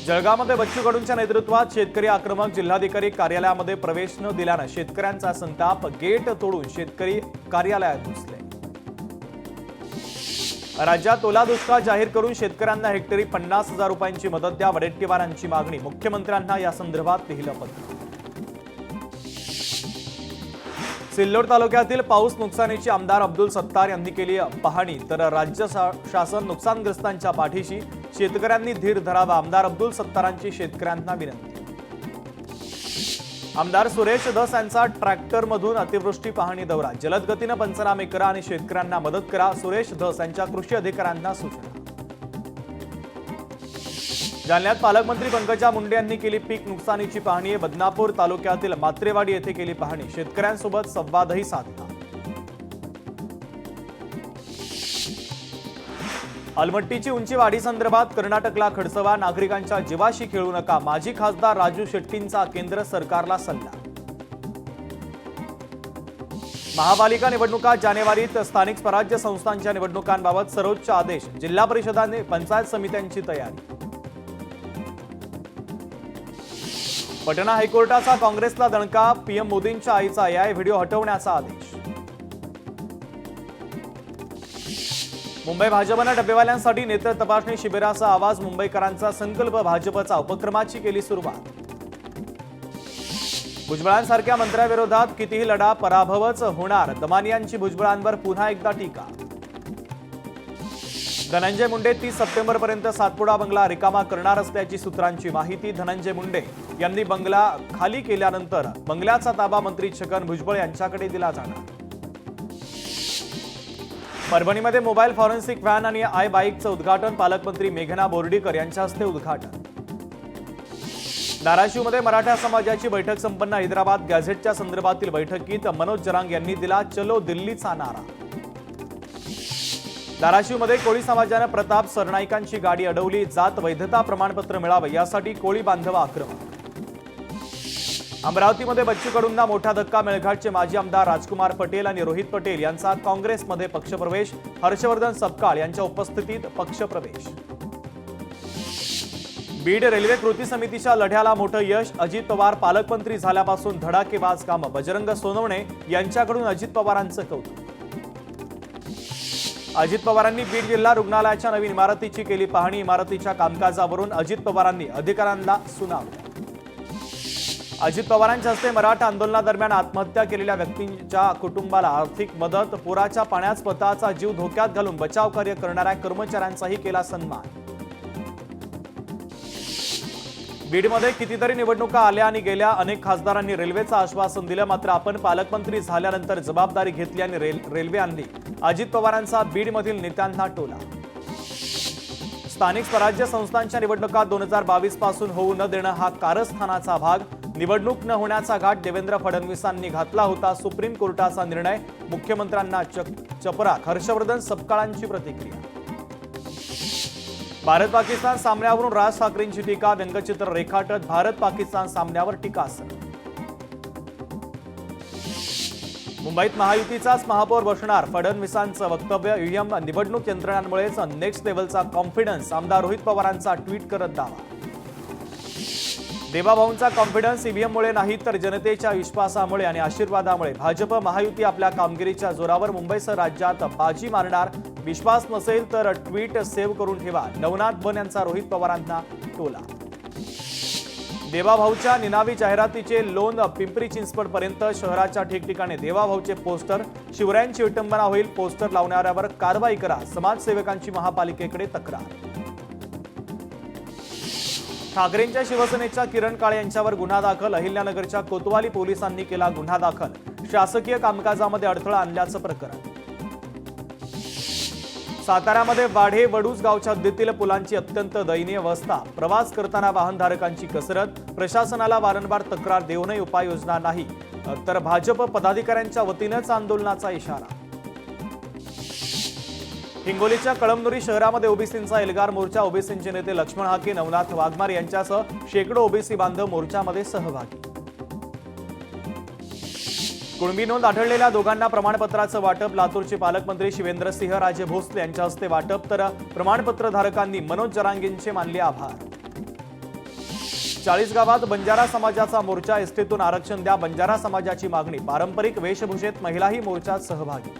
जळगावमध्ये बच्चू कडूंच्या नेतृत्वात शेतकरी आक्रमक जिल्हाधिकारी कार्यालयामध्ये प्रवेश न दिल्यानं शेतकऱ्यांचा संताप, गेट तोडून शेतकरी कार्यालयात घुसले। राज्यात ओला दुष्काळ जाहीर करून शेतकऱ्यांना हेक्टरी 50,000 रुपयांची मदत द्या, वडेट्टीवारांची मागणी। मुख्यमंत्र्यांना या संदर्भात लिहिलं पत्र। सिल्लोड तालुक्यातील पाऊस नुकसानीची आमदार अब्दुल सत्तार यांनी केली पाहणी, तर राज्य शासन नुकसानग्रस्तांच्या पाठीशी, शेतकऱ्यांनी धीर धरावा, आमदार अब्दुल सत्तारांची शेतकऱ्यांना विनंती। आमदार सुरेश धस यांचा ट्रॅक्टरमधून अतिवृष्टी पाहणी दौरा, जलद गतीने पंचनामे करा आणि शेतकऱ्यांना मदत करा, सुरेश धस यांच्या कृषी अधिकाऱ्यांना सूचना। जालन्यात पालकमंत्री पंकजा मुंडे यांनी केली पीक नुकसानीची पाहणी, बदनापूर तालुक्यातील मात्रेवाडी येथे केली पाहणी, शेतकऱ्यांसोबत संवादही साधला। अलमट्टीची उंची वाढीसंदर्भात कर्नाटकला खडसवा, नागरिकांच्या जीवाशी खेळू नका, माजी खासदार राजू शेट्टींचा केंद्र सरकारला सल्ला। महापालिका निवडणुका जानेवारीत, स्थानिक स्वराज्य संस्थांच्या निवडणुकांबाबत सर्वोच्च आदेश, जिल्हा परिषदांनी पंचायत समित्यांची तयारी। पटना हायकोर्टाचा काँग्रेसला दणका, पीएम मोदींच्या आईचा एआय व्हिडिओ हटवण्याचा आदेश। मुंबई भाजपने डबेवाल्यांसाठी नेत्र तपासणी शिबिराचा आवाज, मुंबईकरांचा संकल्प, भाजपचा उपक्रमाची केली सुरुवात। भुजबळांसारख्या मंत्र्याविरोधात कितीही लढा, पराभवच होणार, दमानियांची भुजबळांवर पुन्हा एकदा टीका। धनंजय मुंडे 30 सप्टेंबरपर्यंत सातपुडा बंगला रिकामा करणार असल्याची सूत्रांची माहिती। धनंजय मुंडे यांनी बंगला खाली केल्यानंतर बंगल्याचा ताबा मंत्री छगन भुजबळ यांच्याकडे दिला जाणार। परभणीमध्ये मोबाईल फॉरेन्सिक व्हॅन आणि आय बाईकचं उद्घाटन, पालकमंत्री मेघना बोर्डीकर यांच्या हस्ते उद्घाटन। धाराशिवमध्ये मराठा समाजाची बैठक संपन्न, हैदराबाद गॅझेटच्या संदर्भातील बैठकीत मनोज जरांग यांनी दिला चलो दिल्लीचा नारा। धाराशिवमध्ये कोळी समाजाने प्रताप सरनाईकांची गाडी अडवली, जात वैधता प्रमाणपत्र मिळावे यासाठी कोळी बांधव आक्रमक। अमरावतीमध्ये बच्चू कडूंना मोठा धक्का, मेळघाटचे माजी आमदार राजकुमार पटेल आणि रोहित पटेल यांचा काँग्रेसमध्ये पक्षप्रवेश, हर्षवर्धन सपकाळ यांच्या उपस्थितीत पक्षप्रवेश। बीड रेल्वे कृती समितीच्या लढ्याला मोठं यश, अजित पवार पालकमंत्री झाल्यापासून धडाकेबाज कामं, बजरंग सोनवणे यांच्याकडून अजित पवारांचं कौतुक। अजित पवारांनी बीड जिल्हा रुग्णालयाच्या नवीन इमारतीची केली पाहणी, इमारतीच्या कामकाजावरून अजित पवारांनी अधिकाऱ्यांना सुनावलं। अजित पवारांच्या हस्ते मराठा आंदोलनादरम्यान आत्महत्या केलेल्या व्यक्तींच्या कुटुंबाला आर्थिक मदत, पुराच्या पाण्यात स्वतःचा जीव धोक्यात घालून बचाव कार्य करणाऱ्या कर्मचाऱ्यांचाही केला सन्मान। बीडमध्ये कितीतरी निवडणुका आल्या आणि गेल्या, अनेक खासदारांनी रेल्वेचं आश्वासन दिलं, मात्र आपण पालकमंत्री झाल्यानंतर जबाबदारी घेतली आणि रेल्वे आणली, अजित पवारांचा बीडमधील नेत्यांना टोला। स्थानिक स्वराज्य संस्थांच्या निवडणुका 2022 पासून होऊ न देणं हा कारस्थानाचा भाग, निवडणूक न होण्याचा घाट देवेंद्र फडणवीसांनी घातला होता, सुप्रीम कोर्टाचा निर्णय, मुख्यमंत्र्यांना चपराक, हर्षवर्धन सपकाळांची प्रतिक्रिया। भारत पाकिस्तान सामन्यावरून राज ठाकरेंची टीका, व्यंगचित्र रेखाटत भारत पाकिस्तान सामन्यावर टीकास्त्र। मुंबईत महायुतीचाच महापौर बसणार, फडणवीसांचं वक्तव्य, ईव्हीएम निवडणूक यंत्रणांमुळेच नेक्स्ट लेव्हलचा कॉन्फिडन्स, आमदार रोहित पवारांचा ट्विट करत दावा। देवाभाऊंचा कॉन्फिडन्स ईव्हीएममुळे नाही तर जनतेच्या विश्वासामुळे आणि आशीर्वादामुळे, भाजप महायुती आपल्या कामगिरीच्या जोरावर मुंबईसह राज्यात बाजी मारणार, विश्वास नसेल तर ट्विट सेव्ह करून ठेवा, नवनाथ बन यांचा रोहित पवारांना टोला। देवाभाऊच्या निनावी जाहिरातीचे लोन पिंपरी चिंचवड पर्यंत, शहराच्या ठिकठिकाणी देवाभाऊचे पोस्टर, शिवरायांची विटंबना होईल, पोस्टर लावणाऱ्यावर कारवाई करा, समाजसेवकांची महापालिकेकडे तक्रार। ठाकरेंच्या शिवसेनेच्या किरण काळे यांच्यावर गुन्हा दाखल, अहिल्यानगरच्या कोतवाली पोलिसांनी केला गुन्हा दाखल, शासकीय कामकाजामध्ये अडथळा आणल्याचं प्रकरण। साताऱ्यामध्ये वाढे वडूज गावच्या हद्दीतील पुलांची अत्यंत दयनीय अवस्था, प्रवास करताना वाहनधारकांची कसरत, प्रशासनाला वारंवार तक्रार देऊनही उपाययोजना नाही, तर भाजप पदाधिकाऱ्यांच्या वतीनेच आंदोलनाचा इशारा। हिंगोलीच्या कळमनुरी शहरामध्ये ओबीसींचा एल्गार मोर्चा, ओबीसींचे नेते लक्ष्मण हाके, नवनाथ वाघमारे यांच्यासह शेकडो ओबीसी बांधव मोर्चामध्ये सहभागी। कुणबी नोंद आढळलेल्या दोघांना प्रमाणपत्राचं वाटप, लातूरचे पालकमंत्री शिवेंद्रसिंह राजे भोसले यांच्या हस्ते वाटप, तर प्रमाणपत्र धारकांनी मनोज जरांगेंचे मानले आभार। 40 गावात बंजारा समाजाचा मोर्चा, एसटीतून आरक्षण द्या, बंजारा समाजाची मागणी, पारंपरिक वेशभूषेत महिलाही मोर्चात सहभागी.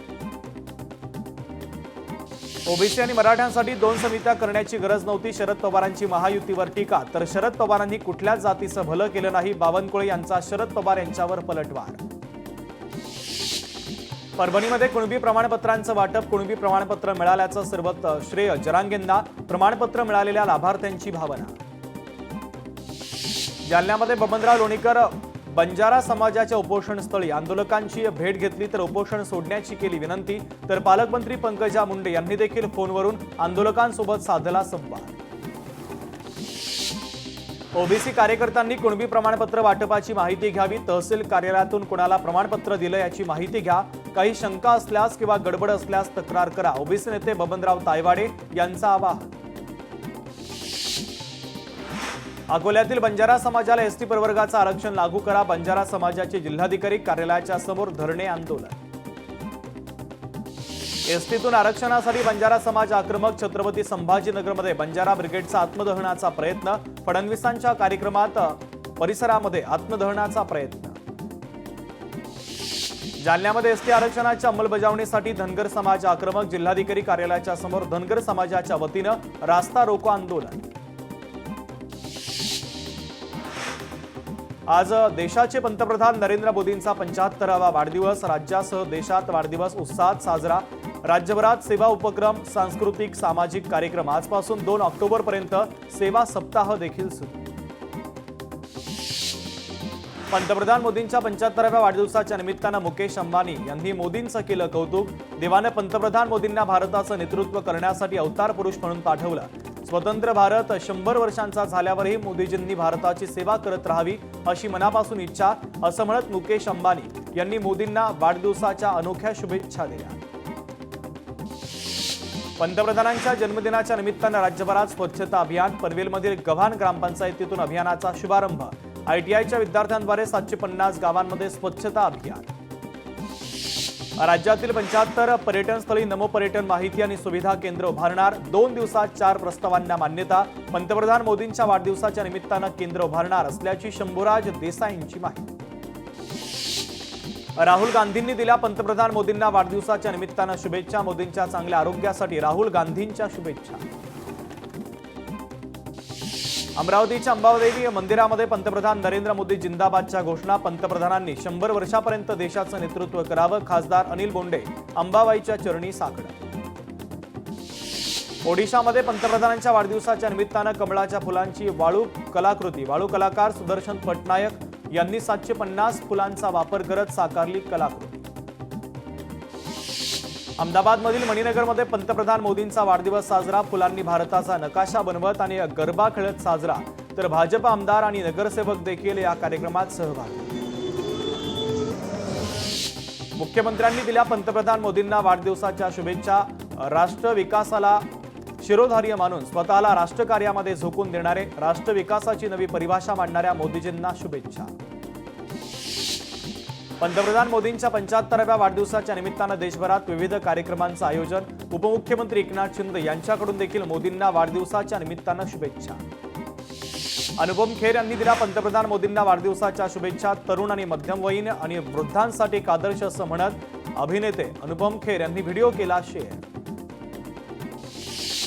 ओबीसी आणि मराठ्यांसाठी 2 समित्या करण्याची गरज नव्हती, शरद पवारांची महायुतीवर टीका. तर शरद पवारांनी कुठल्याच जातीचं भलं केलं नाही, बावनकुळे यांचा शरद पवार यांच्यावर पलटवार. परभणीमध्ये कुणबी प्रमाणपत्रांचं वाटप, कुणबी प्रमाणपत्र मिळाल्याचं सर्वत्र श्रेय जरांगेंना, प्रमाणपत्र मिळालेल्या लाभार्थ्यांची भावना. जालन्यामध्ये बबनराव लोणीकर बंजारा समाजाच्या उपोषणस्थळी आंदोलकांची भेट घेतली, तर उपोषण सोडण्याची केली विनंती. तर पालकमंत्री पंकजा मुंडे यांनी देखील फोनवरून आंदोलकांसोबत साधला संवाद. ओबीसी कार्यकर्त्यांनी कुणबी प्रमाणपत्र वाटपाची माहिती घ्यावी, तहसील कार्यालयातून कोणाला प्रमाणपत्र दिलं याची माहिती घ्या, काही शंका असल्यास किंवा गडबड असल्यास तक्रार करा, ओबीसी नेते बबनराव तायवाडे यांचं आवाहन. अकोल्यातील बंजारा समाजाला एसटी प्रवर्गाचं आरक्षण लागू करा, बंजारा समाजाचे जिल्हाधिकारी कार्यालयाच्या समोर धरणे आंदोलन. एसटीतून आरक्षणासाठी बंजारा समाज आक्रमक, छत्रपती संभाजीनगरमध्ये बंजारा ब्रिगेडचा आत्मदहनाचा प्रयत्न, फडणवीसांच्या कार्यक्रमात परिसरामध्ये आत्मदहनाचा प्रयत्न. जालन्यामध्ये एसटी आरक्षणाच्या अंमलबजावणीसाठी धनगर समाज आक्रमक, जिल्हाधिकारी कार्यालयाच्या समोर धनगर समाजाच्या वतीनं रास्ता रोको आंदोलन. आज देशाचे पंतप्रधान नरेंद्र मोदींचा 75वा वाढदिवस, राज्यासह देशात वाढदिवस उत्साहात साजरा. राज्यभरात सेवा उपक्रम, सांस्कृतिक सामाजिक कार्यक्रम. आजपासून 2 ऑक्टोबरपर्यंत सेवा सप्ताह देखील सुरू. पंतप्रधान मोदींच्या 75व्या वाढदिवसाच्या निमित्तानं मुकेश अंबानी यांनी मोदींचं केलं कौतुक. देवानं पंतप्रधान मोदींना भारताचं नेतृत्व करण्यासाठी अवतार पुरुष म्हणून पाठवलं. स्वतंत्र भारत 100 वर्षांचा झाल्यावरही मोदीजींनी भारताची सेवा करत राहावी अशी मनापासून इच्छा, असं म्हणत मुकेश अंबानी यांनी मोदींना वाढदिवसाच्या अनोख्या शुभेच्छा दिल्या. पंतप्रधानांच्या जन्मदिनाच्या निमित्तानं राज्यभरात स्वच्छता अभियान, पनवेलमधील गव्हाण ग्रामपंचायतीतून अभियानाचा शुभारंभ. आयटीआयच्या विद्यार्थ्यांद्वारे 750 गावांमध्ये स्वच्छता अभियान. राज्यातील 75 पर्यटनस्थळी नमो पर्यटन माहिती आणि सुविधा केंद्र उभारणार, 2 दिवसात 4 प्रस्तावांना मान्यता. पंतप्रधान मोदींच्या वाढदिवसाच्या निमित्तानं केंद्र उभारणार असल्याची शंभूराज देसाईंची माहिती. राहुल गांधींनी दिल्या पंतप्रधान मोदींना वाढदिवसाच्या निमित्तानं शुभेच्छा, मोदींच्या चांगल्या आरोग्यासाठी राहुल गांधींच्या शुभेच्छा. अमरावतीच्या अंबादेवी मंदिरामध्ये पंतप्रधान नरेंद्र मोदी जिंदाबादच्या घोषणा. पंतप्रधानांनी 100 वर्षापर्यंत देशाचं नेतृत्व करावं, खासदार अनिल बोंडे अंबाबाईच्या चरणी साकडं. ओडिशामध्ये पंतप्रधानांच्या वाढदिवसाच्या निमित्तानं कमळाच्या फुलांची वाळू कलाकृती. वाळू कलाकार सुदर्शन पटनायक यांनी 750 फुलांचा वापर करत साकारली कलाकृती. अहमदाबादमधील मणिनगरमध्ये पंतप्रधान मोदींचा वाढदिवस साजरा. फुलांनी भारताचा नकाशा बनवत आणि गरबा खेळत साजरा. तर भाजप आमदार आणि नगरसेवक देखील या कार्यक्रमात सहभागी. मुख्यमंत्र्यांनी दिल्या पंतप्रधान मोदींना वाढदिवसाच्या शुभेच्छा. राष्ट्र विकासाला शिरोधार्य मानून स्वतःला राष्ट्रकार्यामध्ये झोकून देणारे, राष्ट्र विकासाची नवी परिभाषा मांडणाऱ्या मोदीजींना शुभेच्छा. पंतप्रधान मोदींच्या 75व्या वाढदिवसाच्या निमित्तानं देशभरात विविध कार्यक्रमांचं आयोजन. उपमुख्यमंत्री एकनाथ शिंदे यांच्याकडून देखील मोदींना वाढदिवसाच्या निमित्तानं शुभेच्छा. अनुपम खेर यांनी दिल्या पंतप्रधान मोदींना वाढदिवसाच्या शुभेच्छा. तरुण आणि मध्यमवयीन आणि वृद्धांसाठी एक आदर्श असं म्हणत अभिनेते अनुपम खेर यांनी व्हिडिओ केला शेअर.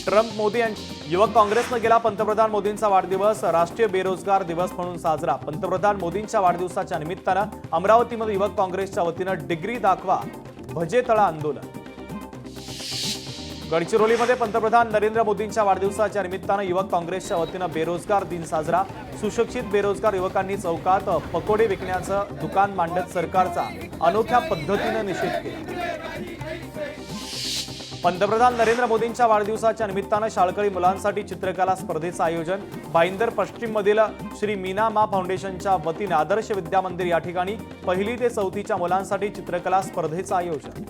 ट्रम्प मोदी युवक काँग्रेसनं गेला पंतप्रधान मोदींचा वाढदिवस राष्ट्रीय बेरोजगार दिवस म्हणून साजरा. पंतप्रधान मोदींच्या वाढदिवसाच्या निमित्तानं अमरावतीमध्ये युवक काँग्रेसच्या वतीनं डिग्री दाखवा भजेतळा आंदोलन. गडचिरोलीमध्ये पंतप्रधान नरेंद्र मोदींच्या वाढदिवसाच्या निमित्तानं युवक काँग्रेसच्या वतीनं बेरोजगार दिन साजरा. सुशिक्षित बेरोजगार युवकांनी चौकात पकोडे विकण्याचं दुकान मांडत सरकारचा अनोख्या पद्धतीनं निषेध केला. पंतप्रधान नरेंद्र मोदींच्या वाढदिवसाच्या निमित्तानं शाळकरी मुलांसाठी चित्रकला स्पर्धेचं आयोजन. भाईंदर पश्चिममधील श्री मीना मा फाउंडेशनच्या वतीने आदर्श विद्या मंदिर या ठिकाणी 1ली ते 4थीच्या मुलांसाठी चित्रकला स्पर्धेचं आयोजन.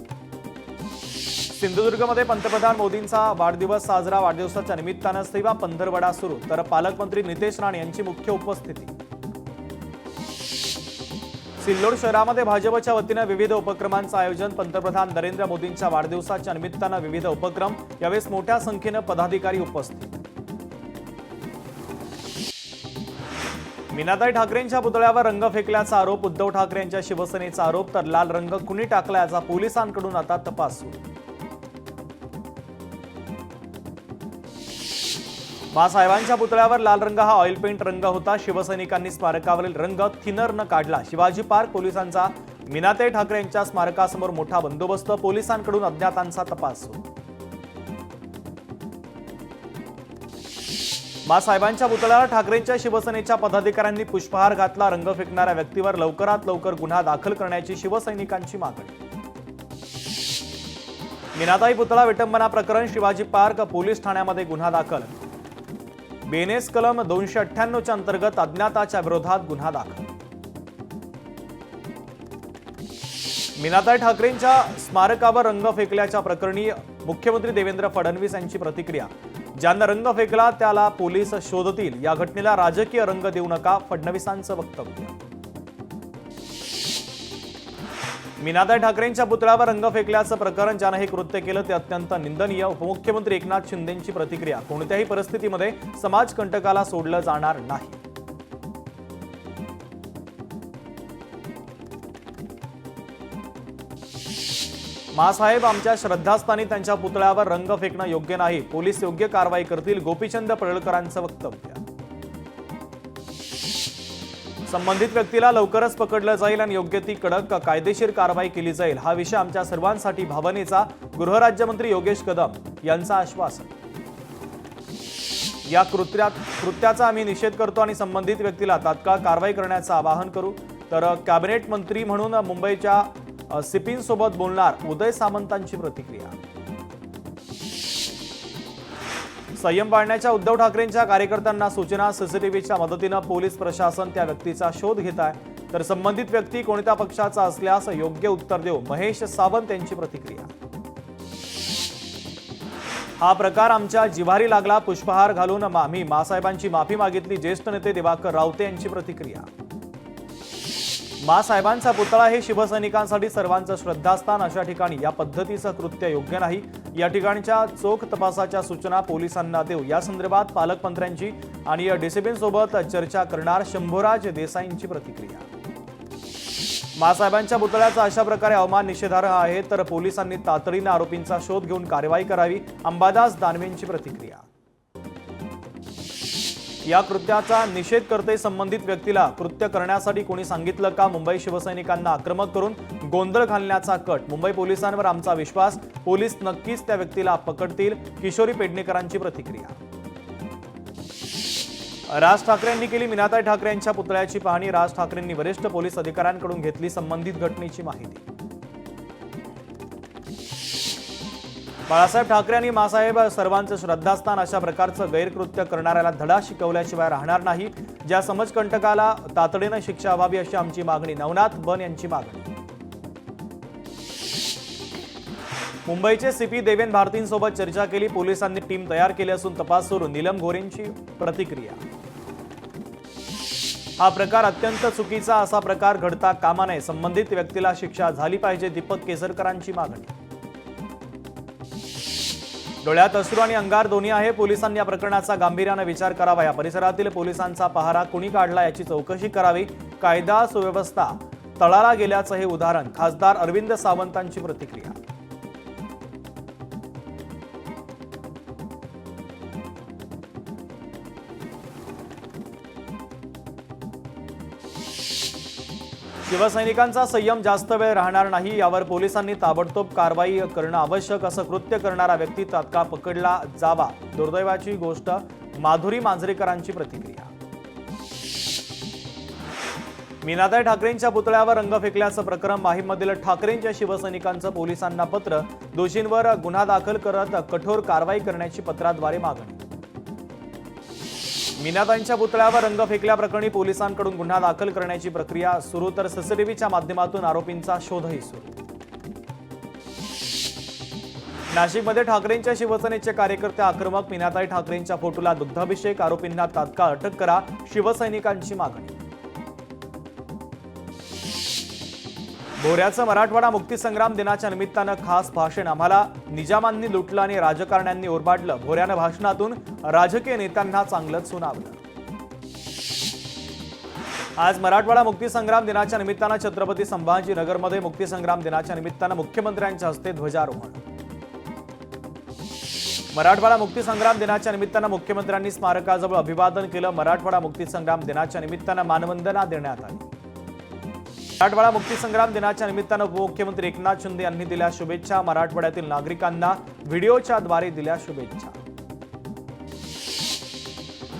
सिंधुदुर्गमध्ये पंतप्रधान मोदींचा वाढदिवस साजरा. वाढदिवसाच्या निमित्तानं सेवा पंधरवडा सुरू. तर पालकमंत्री नितेश राणे यांची मुख्य उपस्थिती. सिल्लोड शहरामध्ये भाजपच्या वतीनं विविध उपक्रमांचं आयोजन. पंतप्रधान नरेंद्र मोदींच्या वाढदिवसाच्या निमित्तानं विविध उपक्रम. यावेळेस मोठ्या संख्येनं पदाधिकारी उपस्थित. मीनाताई ठाकरेंच्या पुतळ्यावर रंग फेकल्याचा आरोप, उद्धव ठाकरेंच्या शिवसेनेचा आरोप, तर लाल रंग कुणी टाकला याचा पोलिसांकडून आता तपास सुरू. मासाहेबांच्या पुतळ्यावर लाल रंग हा ऑइल पेंट रंग होता. शिवसैनिकांनी स्मारकावरील रंग थिनरनं काढला. शिवाजी पार्क पोलिसांचा मीनाताई ठाकरेंच्या स्मारकासमोर मोठा बंदोबस्त, पोलिसांकडून अज्ञातांचा तपास सुरू. मासाहेबांच्या पुतळ्याला ठाकरेंच्या शिवसेनेच्या पदाधिकाऱ्यांनी पुष्पहार घातला. रंग फेकणाऱ्या व्यक्तीवर लवकरात लवकर गुन्हा दाखल करण्याची शिवसैनिकांची मागणी. मीनाताई पुतळा विटंबना प्रकरण, शिवाजी पार्क पोलीस ठाण्यामध्ये गुन्हा दाखल. बीएनएस कलम 298च्या अंतर्गत अज्ञाताच्या विरोधात गुन्हा दाखल. मीनाताई ठाकरेंच्या स्मारकावर रंग फेकल्याच्या प्रकरणी मुख्यमंत्री देवेंद्र फडणवीस यांची प्रतिक्रिया. ज्यांना रंग फेकला त्याला पोलीस शोधतील. या घटनेला राजकीय रंग देऊ नका, फडणवीसांचं वक्तव्य. मीनाताई ठाकरेंच्या पुतळ्यावर रंग फेकल्याचं प्रकरण, ज्यानं हे कृत्य केलं ते अत्यंत निंदनीय. उपमुख्यमंत्री एकनाथ शिंदेंची प्रतिक्रिया. कोणत्याही परिस्थितीमध्ये समाजकंटकाला सोडलं जाणार नाही. मासाहेब आमच्या श्रद्धास्थानी त्यांच्या पुतळ्यावर रंग फेकणं योग्य नाही. पोलीस योग्य कारवाई करतील. गोपीचंद पडळकरांचं वक्तव्य. संबंधित व्यक्तीला लवकरच पकडलं जाईल आणि योग्य ती कडक कायदेशीर कारवाई केली जाईल. हा विषय आमच्या सर्वांसाठी भावनेचा. गृहराज्यमंत्री योगेश कदम यांचं आश्वासन. या कृत्याचा आम्ही निषेध करतो आणि संबंधित व्यक्तीला तात्काळ कारवाई करण्याचं आवाहन करू. तर कॅबिनेट मंत्री म्हणून मुंबईच्या सिपींसोबत बोलणार उदय सामंतांची प्रतिक्रिया. संयम पाळण्याच्या उद्धव ठाकरेंच्या कार्यकर्त्यांना सूचना. सीसीटीव्हीच्या मदतीनं पोलीस प्रशासन त्या व्यक्तीचा शोध घेत आहे. तर संबंधित व्यक्ती कोणत्या पक्षाचा असल्यास योग्य उत्तर देऊ, महेश सावंत यांची प्रतिक्रिया. हा प्रकार आमच्या जिव्हारी लागला. पुष्पहार घालून आम्ही मासाहेबांची माफी मागितली. ज्येष्ठ नेते दिवाकर रावते यांची प्रतिक्रिया. मासाहेबांचा पुतळा हे शिवसैनिकांसाठी सर्वांचं श्रद्धास्थान. अशा ठिकाणी या पद्धतीचं कृत्य योग्य नाही. या ठिकाणच्या चोख तपासाच्या सूचना पोलिसांना देऊ. या संदर्भात पालकमंत्र्यांची आणि डीसीपींसोबत चर्चा करणार, शंभूराज देसाईंची प्रतिक्रिया. मासाहेबांच्या पुतळ्याचा अशा प्रकारे अवमान निषेधार्ह आहे. तर पोलिसांनी तातडीने आरोपींचा शोध घेऊन कारवाई करावी. अंबादास दानवेंची प्रतिक्रिया. या कृत्याचा निषेध करते. संबंधित व्यक्तीला कृत्य करण्यासाठी कोणी सांगितलं का? मुंबई शिवसैनिकांना आक्रमक करून गोंधळ घालण्याचा कट. मुंबई पोलिसांवर आमचा विश्वास. पोलीस नक्कीच त्या व्यक्तीला पकडतील. किशोरी पेडणेकरांची प्रतिक्रिया. राज ठाकरेंनी केली मीनाताई ठाकरे यांच्या पुतळ्याची पाहणी. राज ठाकरेंनी वरिष्ठ पोलीस अधिकाऱ्यांकडून घेतली संबंधित घटनेची माहिती. बाळासाहेब ठाकरे आणि मासाहेब सर्वांचं श्रद्धास्थान. अशा प्रकारचं गैरकृत्य करणाऱ्याला धडा शिकवल्याशिवाय राहणार नाही. ज्या समजकंटकाला तातडीनं शिक्षा व्हावी अशी आमची मागणी. नवनाथ बन यांची मागणी. मुंबईचे सीपी देवेन भारतींसोबत चर्चा केली. पोलिसांनी टीम तयार केली असून तपास सुरू. नीलम गोरेंची प्रतिक्रिया. हा प्रकार अत्यंत चुकीचा. असा प्रकार घडता कामा नये. संबंधित व्यक्तीला शिक्षा झाली पाहिजे. दीपक केसरकरांची मागणी. डोळ्यात अश्रू आणि अंगार दोन्ही आहे. पोलिसांनी या प्रकरणाचा गांभीर्याने विचार करावा. या परिसरातील पोलिसांचा पहारा कुणी काढला याची चौकशी करावी. कायदा सुव्यवस्था तळाला गेल्याचं हे उदाहरण. खासदार अरविंद सावंतांची प्रतिक्रिया. शिवसैनिकांचा संयम जास्त वेळ राहणार नाही. यावर पोलिसांनी ताबडतोब कारवाई करणं आवश्यक. असं कृत्य करणारा व्यक्ती तात्काळ पकडला जावा. दुर्दैवाची गोष्ट. माधुरी मांजरेकरांची प्रतिक्रिया. मीनाताई ठाकरेंच्या पुतळ्यावर रंग फेकल्याचं प्रकरण. माहीममधील ठाकरेंच्या शिवसैनिकांचं पोलिसांना पत्र. दोषींवर गुन्हा दाखल करत कठोर कारवाई करण्याची पत्राद्वारे मागणी. मीनाताईंच्या पुतळ्यावर रंग फेकल्याप्रकरणी पोलिसांकडून गुन्हा दाखल करण्याची प्रक्रिया सुरू. तर सीसीटीव्हीच्या माध्यमातून आरोपींचा शोधही सुरू. नाशिकमध्ये ठाकरेंच्या शिवसेनेचे कार्यकर्ते आक्रमक. मीनाताई ठाकरेंच्या फोटोला दुग्धाभिषेक. आरोपींना तात्काळ अटक करा. शिवसैनिकांची मागणी. भोऱ्याचं मराठवाडा मुक्तीसंग्राम दिनाच्या निमित्तानं खास भाषण. आम्हाला निजामांनी लुटलं आणि राजकारण्यांनी ओरबाडलं. भोऱ्यानं भाषणातून राजकीय नेत्यांना चांगलंच सुनावलं. आज मराठवाडा मुक्तीसंग्राम दिनाच्या निमित्तानं छत्रपती संभाजीनगरमध्ये मुक्तीसंग्राम दिनाच्या निमित्तानं मुख्यमंत्र्यांच्या हस्ते ध्वजारोहण। मराठवाडा मुक्तीसंग्राम दिनाच्या निमित्तानं मुख्यमंत्र्यांनी स्मारकाजवळ अभिवादन केलं। मराठवाडा मुक्तीसंग्राम दिनाच्या निमित्तानं मानवंदना देण्यात आली। मराठवाडा मुक्तीसंग्राम दिनाच्या निमित्तानं उपमुख्यमंत्री एकनाथ शिंदे यांनी दिल्या शुभेच्छा। मराठवाड्यातील नागरिकांना व्हिडिओच्या द्वारे दिल्या शुभेच्छा।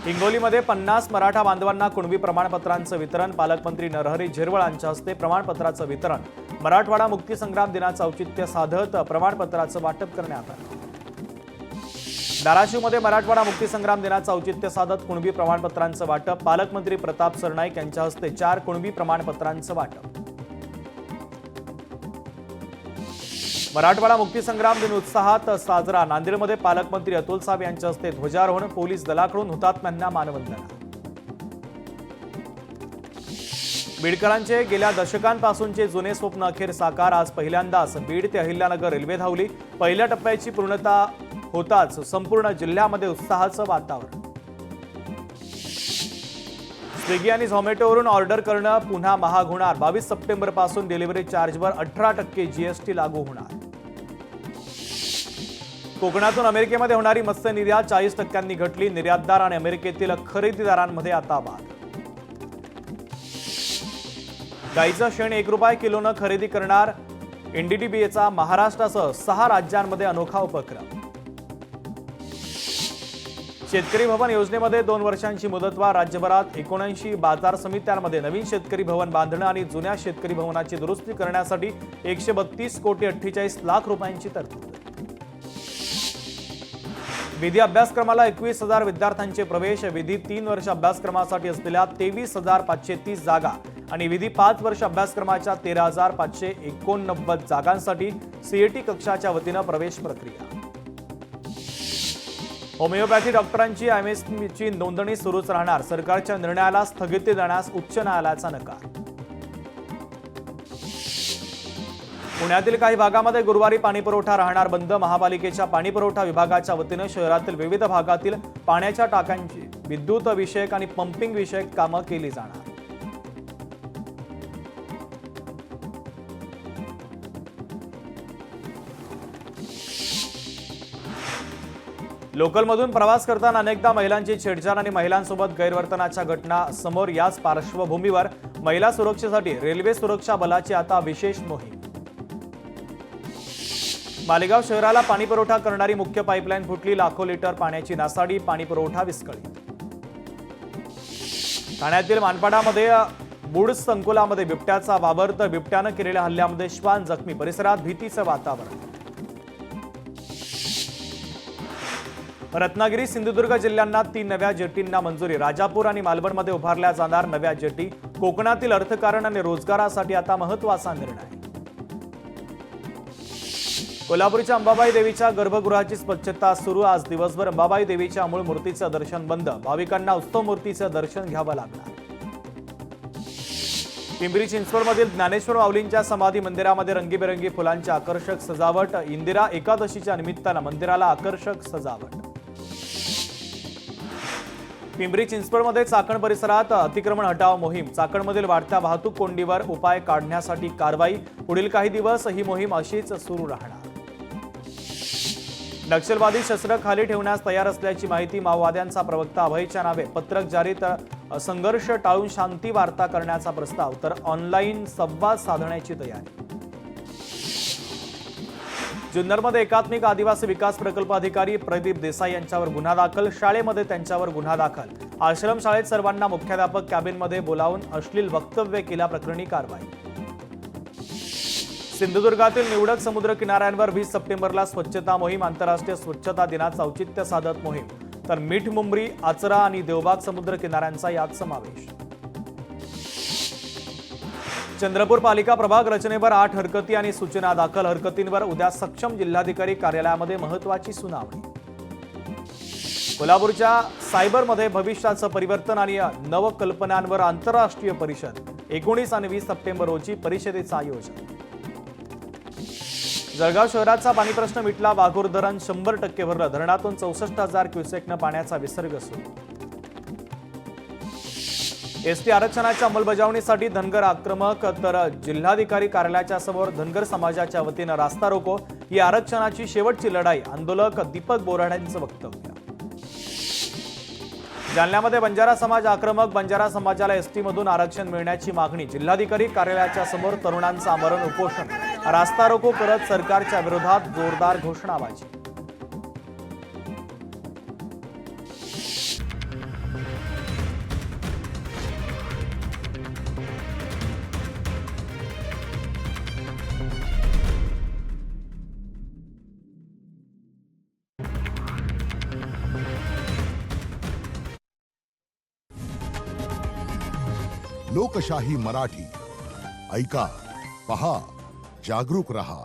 हिंगोलीमध्ये 50 मराठा बांधवांना कुणबी प्रमाणपत्रांचं वितरण। पालकमंत्री नरहरी झिरवळ यांच्या हस्ते प्रमाणपत्राचं वितरण। मराठवाडा मुक्तीसंग्राम दिनाचं औचित्य साधत प्रमाणपत्राचं वाटप करण्यात आलं। धाराशिवमध्ये मराठवाडा मुक्तीसंग्राम दिनाचं औचित्य साधत कुणबी प्रमाणपत्रांचं वाटप। पालकमंत्री प्रताप सरनाईक यांच्या हस्ते 4 कुणबी प्रमाणपत्रांचं वाटप। मराठवाडा मुक्तीसंग्राम दिन उत्साहात साजरा। नांदेडमध्ये पालकमंत्री अतुल सावे यांच्या हस्ते ध्वजारोहण। पोलीस दलाकडून हुतात्म्यांना मानवंदना। बीडकरांचे गेल्या दशकांपासूनचे जुने स्वप्न अखेर साकार। आज पहिल्यांदाच बीड ते अहिल्यानगर रेल्वे धावली। पहिल्या टप्प्याची पूर्णता होताच संपूर्ण जिल्ह्यामध्ये उत्साहाचं वातावरण। स्विगी आणि झोमॅटोवरून ऑर्डर करणं पुन्हा महाग होणार। 22 सप्टेंबर पासून डिलिव्हरी चार्जवर 18% जीएसटी लागू होणार। कोकणातून अमेरिकेमध्ये होणारी मत्स्य निर्यात 40% घटली। निर्यातदार आणि अमेरिकेतील खरेदीदारांमध्ये आता वाद। गाईचं शेण ₹1 किलोनं खरेदी करणार एनडीडीबीचा महाराष्ट्रासह 6 राज्यांमध्ये अनोखा उपक्रम। शेतकरी भवन योजनेमध्ये 2 वर्षांची मुदतवाढ। राज्यभरात 79 बाजार समित्यांमध्ये नवीन शेतकरी भवन बांधणं आणि जुन्या शेतकरी भवनाची दुरुस्ती करण्यासाठी 132,48,00,000 रुपयांची तरतूद। विधी अभ्यासक्रमाला 21,000 विद्यार्थ्यांचे प्रवेश। विधी 3 वर्ष अभ्यासक्रमासाठी असलेल्या 23,530 जागा आणि विधी 5 वर्ष अभ्यासक्रमाच्या 13,589 जागांसाठी सीईटी कक्षाच्या वतीनं प्रवेश प्रक्रिया। होमिओपॅथी डॉक्टरांची एमएसची नोंदणी सुरूच राहणार। सरकारच्या निर्णयाला स्थगिती देण्यास उच्च न्यायालयाचा नकार। पुण्यातील काही भागामध्ये गुरुवारी पाणीपुरवठा राहणार बंद। महापालिकेच्या पाणीपुरवठा विभागाच्या वतीनं शहरातील विविध भागातील पाण्याच्या टाक्यांची विद्युत विषयक आणि पंपिंग विषयक कामं केली जाणार। लोकलमधून प्रवास करताना अनेकदा महिलांची छेडछाड आणि महिलांसोबत गैरवर्तनाच्या घटना समोर। याच पार्श्वभूमीवर महिला सुरक्षेसाठी रेल्वे सुरक्षा बलाची आता विशेष मोहीम। मालेगाव शहराला पाणीपुरवठा करणारी मुख्य पाईपलाईन फुटली। लाखो लिटर पाण्याची नासाडी। पाणीपुरवठा विस्कळीत। ठाण्यातील मानपाडामध्ये बुड संकुलामध्ये बिबट्याचा वावर तर बिबट्यानं केलेल्या हल्ल्यामध्ये श्वान जखमी। परिसरात भीतीचं वातावरण। रत्नागिरी सिंधुदुर्ग जिल्ह्यांना 3 नव्या जेटींना मंजुरी। राजापूर आणि मालवणमध्ये उभारल्या जाणार नव्या जेटी। कोकणातील अर्थकारण आणि रोजगारासाठी आता महत्त्वाचा निर्णय। कोल्हापूरच्या अंबाबाई देवीच्या गर्भगृहाची स्वच्छता सुरू। आज दिवसभर अंबाबाई देवीच्या मूळ मूर्तीचं दर्शन बंद। भाविकांना उत्सव मूर्तीचं दर्शन घ्यावं लागणार। पिंपरी चिंचवडमधील ज्ञानेश्वर माऊलींच्या समाधी मंदिरामध्ये रंगीबेरंगी फुलांची आकर्षक सजावट। इंदिरा एकादशीच्या निमित्तानं मंदिराला आकर्षक सजावट। पिंपरी चिंचवडमध्ये चाकण परिसरात अतिक्रमण हटाव मोहीम। चाकणमधील वाढत्या वाहतूक कोंडीवर उपाय काढण्यासाठी कारवाई। पुढील काही दिवस ही मोहीम अशीच सुरू राहणार। नक्षलवादी शस्त्र खाली ठेवण्यास तयार असल्याची माहिती। माओवाद्यांचा प्रवक्ता अभयच्या नावे पत्रक जारी। तर संघर्ष टाळून शांती वार्ता करण्याचा प्रस्ताव। तर ऑनलाईन संवाद साधण्याची तयारी। जुन्नरमध्ये एकात्मिक आदिवासी विकास प्रकल्प अधिकारी प्रदीप देसाई यांच्यावर गुन्हा दाखल। शाळेमध्ये त्यांच्यावर गुन्हा दाखल। आश्रमशाळेत सर्वांना मुख्याध्यापक कॅबिनमध्ये बोलावून अश्लील वक्तव्य केल्याप्रकरणी कारवाई। सिंधुदुर्गातील निवडक समुद्र किनाऱ्यांवर 20 सप्टेंबरला स्वच्छता मोहीम। आंतरराष्ट्रीय स्वच्छता दिनाचं औचित्य साधत मोहीम। तर मीठ मुंबरी, आचरा आणि देवबाग समुद्र किनाऱ्यांचा यात समावेश। चंद्रपूर पालिका प्रभाग रचनेवर 8 हरकती आणि सूचना दाखल। हरकतींवर उद्या सक्षम जिल्हाधिकारी कार्यालयामध्ये महत्त्वाची सुनावणी। कोल्हापूरच्या सायबरमध्ये भविष्याचं परिवर्तन आणि नवकल्पनांवर आंतरराष्ट्रीय परिषद। 19 आणि 20 सप्टेंबर रोजी परिषदेचं आयोजन। जळगाव शहराचा पाणी प्रश्न मिटला। वाघूर धरण 100% भरलं। धरणातून 64,000 क्युसेकनं पाण्याचा विसर्ग सुरू। एसटी आरक्षणाच्या अंमलबजावणीसाठी धनगर आक्रमक, तर जिल्हाधिकारी कार्यालयाच्या समोर धनगर समाजाच्या वतीनं रास्ता रोको. ही आरक्षणाची शेवटची लढाई, आंदोलक दीपक बोराड्यांचं वक्तव्य. जालन्यामध्ये बंजारा समाज आक्रमक, बंजारा समाजाला एसटीमधून आरक्षण मिळण्याची मागणी. जिल्हाधिकारी कार्यालयाच्या समोर तरुणांचं आमरण उपोषण. रास्ता रोको करत सरकारच्या विरोधात जोरदार घोषणाबाजी. लोकशाही मराठी ऐका, पहा, जागरूक रहा.